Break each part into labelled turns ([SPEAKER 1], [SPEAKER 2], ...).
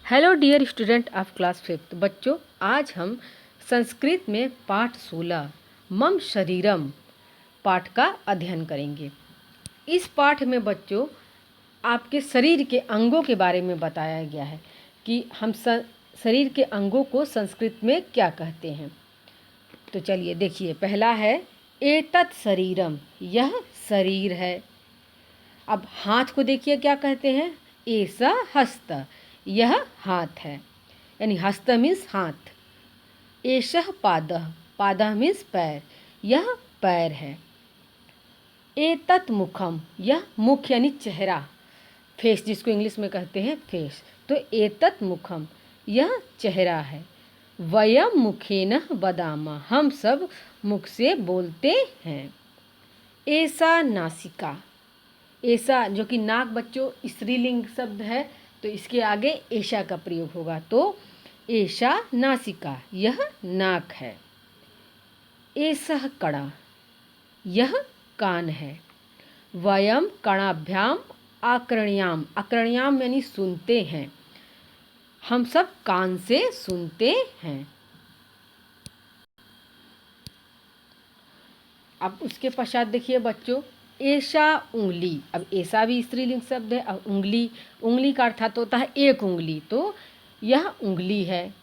[SPEAKER 1] Hello dear student of class 5th। बच्चों, आज हम संस्कृत में पाठ 16 मम शरीरम पाठ का अध्ययन करेंगे। इस पाठ में बच्चों आपके शरीर के अंगों के बारे में बताया गया है कि हम शरीर के अंगों को संस्कृत में क्या कहते हैं। तो चलिए देखिए, पहला है एतत् शरीरम, यह शरीर है। अब हाथ को देखिए क्या कहते हैं, ऐसा हस्त, यह हाथ है, यानी हस्त मीन्स हाथ। एषः पादः, पादः मीन्स पैर, यह पैर है। एतत् मुखम, यह मुख यानी चेहरा, फेस जिसको इंग्लिश में कहते हैं फेस। तो एतत् मुखम, यह चेहरा है। वयम मुखेन वदामः, हम सब मुख से बोलते हैं। ऐसा नासिका, ऐसा जो कि नाक बच्चों स्त्रीलिंग शब्द है, तो इसके आगे ऐशा का प्रयोग होगा। तो ऐशा नासिका, यह नाक है। ऐसह कड़ा, यह कान है। वयम कणाभ्याम आकर्ण्याम, आकर्ण्याम यानी सुनते हैं, हम सब कान से सुनते हैं। अब उसके पश्चात देखिए बच्चों, ऐसा उंगली। अब ऐसा भी स्त्रीलिंग शब्द है। अब उंगली, उंगली का अर्थात होता है एक उंगली, तो यह उंगली है।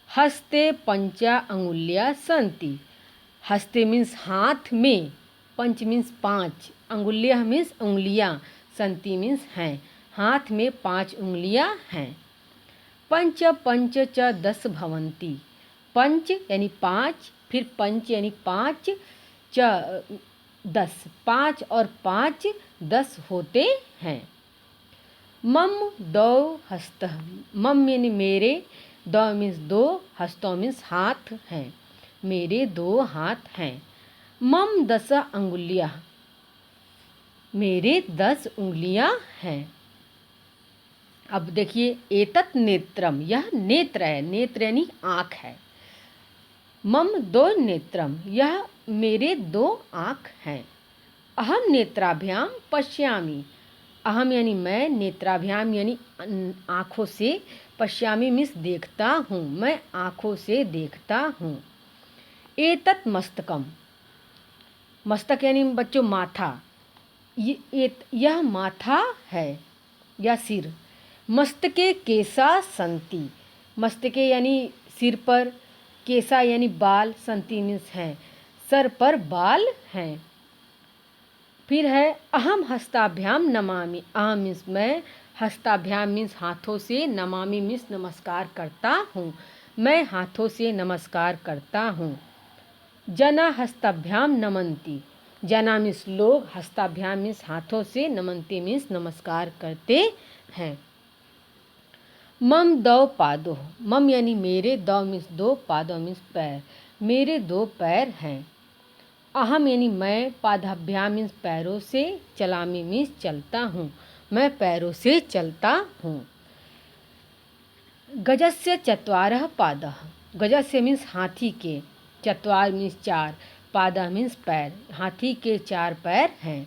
[SPEAKER 1] हस्ते पंचा अंगुल्या संति, हस्ते मीन्स हाथ में, पंच मीन्स पाँच, अंगुल्या मीन्स उंगलियाँ, संति मीन्स हैं, हाथ में 5 उंगलियाँ हैं। पंच पंच च 10 भवन्ति, पंच यानी 5, फिर पंच यानी 5, च 10, 5 और 5 10 होते हैं। मम दो हस्तः, मम यानी मेरे, दो मीन्स 2, हस्तों मीन्स हाथ हैं, मेरे 2 हाथ हैं। मम 10 अंगुलियाँ, मेरे 10 उंगलियाँ हैं। अब देखिए, एतत् नेत्रम, यह नेत्र है, नेत्र यानी आँख है। मम 2 नेत्रम, यह मेरे 2 आँख हैं। अहम नेत्राभ्याम पश्यामि, अहम यानी मैं, नेत्राभ्याम यानी आँखों से, पश्यामि मीन्स देखता हूँ, मैं आँखों से देखता हूँ। एतत् मस्तकम, मस्तक यानी बच्चों माथा, यह माथा है या सिर। मस्तके केसा संति, मस्तके यानी सिर पर, केसा यानी बाल, संति मीन्स हैं, सर पर बाल हैं। फिर है अहम हस्ताभ्याम नमामि, अहम मीन्स मैं, हस्ताभ्याम मीन्स हाथों से, नमामि मीन्स नमस्कार करता हूँ, मैं हाथों से नमस्कार करता हूँ। जना हस्ताभ्याम नमन्ति, जना मीन्स लोग, हस्ताभ्याम मीन्स हाथों से, नमन्ति मीन्स नमस्कार करते हैं। मम 2 पादों, मम यानी मेरे, 2 मीन्स 2, पादों मीन्स पैर, मेरे 2 पैर हैं। अहम यानी मैं, पादाभ्याम मीन्स पैरों से, चलामी मीन्स चलता हूँ, मैं पैरों से चलता हूँ। गजस्य 4 पादः, गजस्य मीन्स हाथी के, 4 मीन्स 4, पादः मीन्स पैर, हाथी के 4 पैर हैं।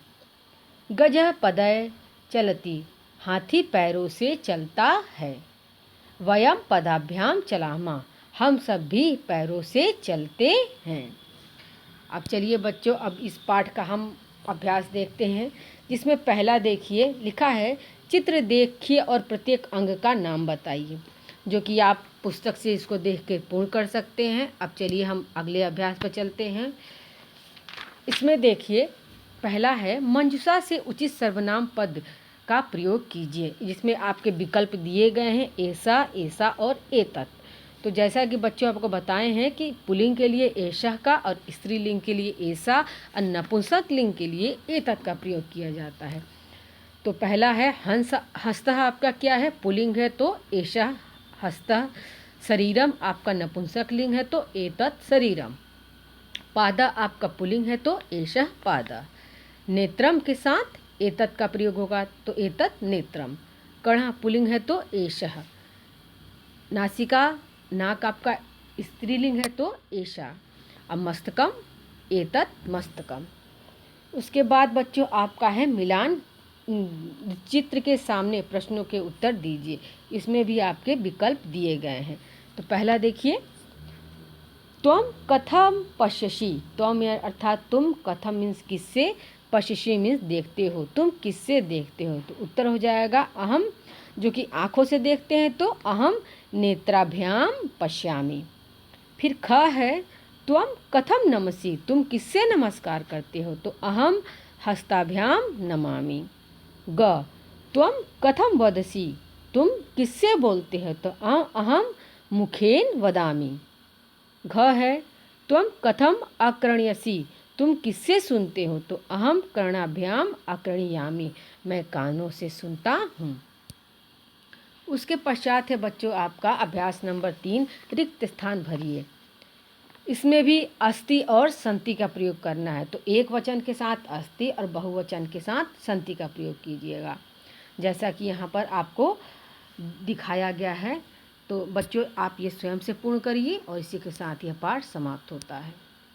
[SPEAKER 1] गजः पदय चलति, हाथी पैरों से चलता है। वयम पदाभ्याम चलामा, हम सब भी पैरों से चलते हैं। अब चलिए बच्चों, अब इस पाठ का हम अभ्यास देखते हैं, जिसमें पहला देखिए लिखा है, चित्र देखिए और प्रत्येक अंग का नाम बताइए, जो कि आप पुस्तक से इसको देख के पूर्ण कर सकते हैं। अब चलिए हम अगले अभ्यास पर चलते हैं। इसमें देखिए पहला है, मंजूषा से उचित सर्वनाम पद का प्रयोग कीजिए, जिसमें आपके विकल्प दिए गए हैं, ऐसा, ऐसा और एतत्। तो जैसा कि बच्चों आपको बताए हैं कि पुल्लिंग के लिए ऐशः का और स्त्रीलिंग के लिए ऐसा और नपुंसक लिंग के लिए एतत् का प्रयोग किया जाता है। तो पहला है हंस, हस्तः आपका क्या है, पुल्लिंग है तो ऐशः हस्तः। शरीरम आपका नपुंसक लिंग है तो एतत् शरीरम। पादा आपका पुल्लिंग है तो ऐशः पादा। नेत्रम के साथ एतत् का प्रयोग होगा तो एतत् नेत्रम। कणः पुल्लिंग है तो ऐशः। नासिका, नाक आपका स्त्रीलिंग है तो ऐशा। अब मस्तकम, एतत् मस्तकम। उसके बाद बच्चों आपका है मिलान चित्र के सामने प्रश्नों के उत्तर दीजिए। इसमें भी आपके विकल्प दिए गए हैं। तो पहला देखिए, त्वम कथम पश्यसि। त्वम अर्थात तुम, कथम मीन्स किससे, पश्यसि मीन्स देखते हो, तुम किससे देखते हो। तो उत्तर हो जाएगा अहम, जो कि आँखों से देखते हैं, तो अहम नेत्राभ्याम पश्यामि। फिर ख है, त्वम कथम नमसि। तुम किससे नमस्कार करते हो, तो अहम हस्ताभ्याम नमामि। ग, त्वम कथम वदसि। तुम किससे बोलते हो, तो अहम मुखेन वदामि। घ है, त्वम कथम अक्रणयसि। तुम किससे सुनते हो, तो अहम कर्णाभ्याम अक्रणयामि। मैं कानों से सुनता हूँ। उसके पश्चात है बच्चों आपका अभ्यास नंबर 3, रिक्त स्थान भरिए। इसमें भी अस्ति और संति का प्रयोग करना है। तो एक वचन के साथ अस्ति और बहुवचन के साथ संति का प्रयोग कीजिएगा, जैसा कि यहाँ पर आपको दिखाया गया है। तो बच्चों आप ये स्वयं से पूर्ण करिए और इसी के साथ यह पाठ समाप्त होता है।